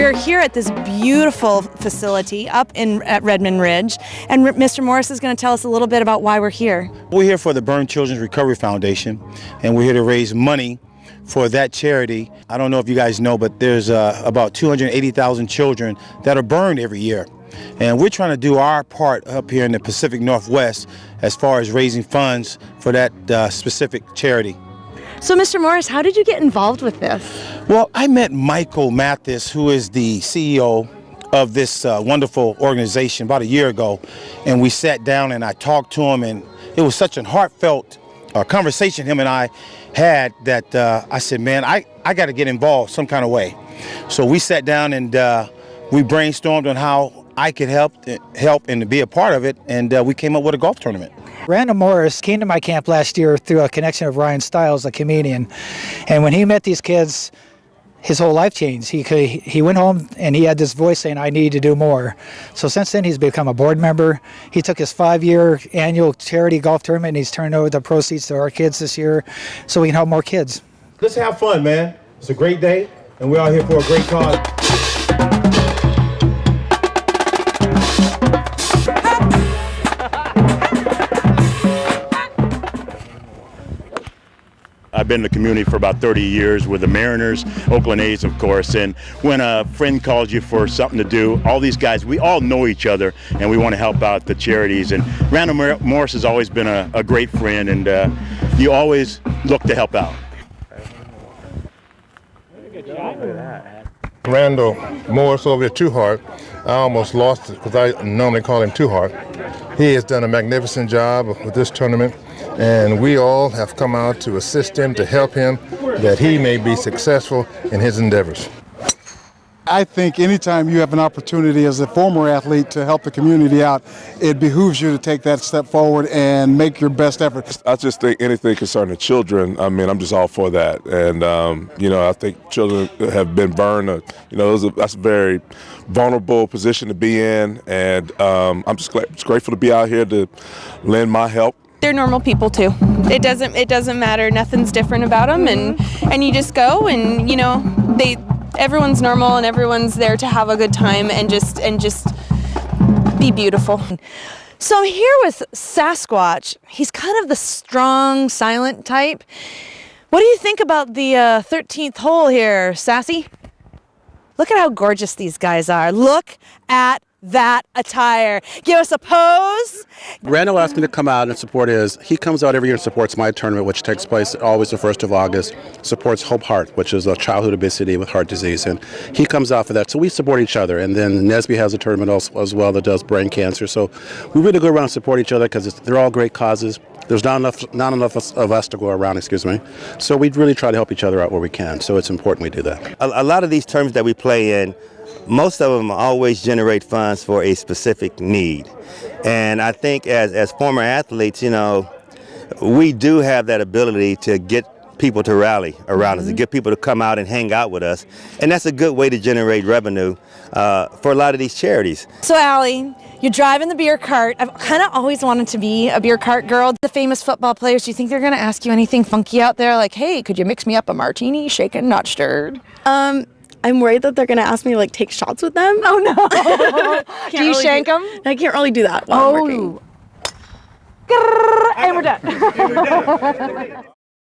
we're here at this beautiful facility up at Redmond Ridge, and Mr. Morris is going to tell us a little bit about why we're here. We're here for the Burn Children's Recovery Foundation, and we're here to raise money for that charity. I don't know if you guys know, but there's about 280,000 children that are burned every year. And we're trying to do our part up here in the Pacific Northwest as far as raising funds for that specific charity. So, Mr. Morris, how did you get involved with this? Well, I met Michael Mathis, who is the CEO of this wonderful organization, about a year ago, and we sat down and I talked to him, and it was such a heartfelt conversation him and I had that I said, man, I got to get involved some kind of way. So we sat down and we brainstormed on how I could help and to be a part of it, and we came up with a golf tournament. Randall Morris came to my camp last year through a connection of Ryan Stiles, a comedian, and when he met these kids, his whole life changed. He went home and he had this voice saying, I need to do more. So since then, he's become a board member. He took his 5-year annual charity golf tournament and he's turned over the proceeds to our kids this year so we can help more kids. Let's have fun, man. It's a great day, and we're out here for a great cause. I've been in the community for about 30 years with the Mariners, Oakland A's, of course, and when a friend calls you for something to do, all these guys, we all know each other, and we want to help out the charities. And Randall Morris has always been a great friend, and you always look to help out. Randall Morris over at Two Heart. I almost lost it because I normally call him Two Heart. He has done a magnificent job with this tournament, and we all have come out to assist him, to help him, that he may be successful in his endeavors. I think anytime you have an opportunity as a former athlete to help the community out, it behooves you to take that step forward and make your best effort. I just think anything concerning children, I mean, I'm just all for that. And, I think children have been burned. That's a very vulnerable position to be in. And I'm just grateful to be out here to lend my help. They're normal people too. It doesn't matter. Nothing's different about them. And you just go and, everyone's normal and everyone's there to have a good time and just be beautiful. So I'm here with Sasquatch. He's kind of the strong, silent type. What do you think about the 13th hole here, Sassy? Look at how gorgeous these guys are. Look at that attire. Give us a pose. Randall asked me to come out and support he comes out every year and supports my tournament, which takes place always the 1st of August, supports Hope Heart, which is a childhood obesity with heart disease, and he comes out for that. So we support each other, and then Nesby has a tournament as well that does brain cancer. So we really go around and support each other because they're all great causes. There's not enough of us to go around, So we really try to help each other out where we can, so it's important we do that. A lot of these tournaments that we play in, most of them always generate funds for a specific need. And I think as former athletes, we do have that ability to get people to rally around us, to get people to come out and hang out with us. And that's a good way to generate revenue for a lot of these charities. So Allie, you're driving the beer cart. I've kind of always wanted to be a beer cart girl. The famous football players, do you think they're going to ask you anything funky out there? Like, hey, could you mix me up a martini, shaken, not stirred? I'm worried that they're going to ask me to take shots with them. Oh no. Do you shank them? I can't really do that while I'm working. And we're done.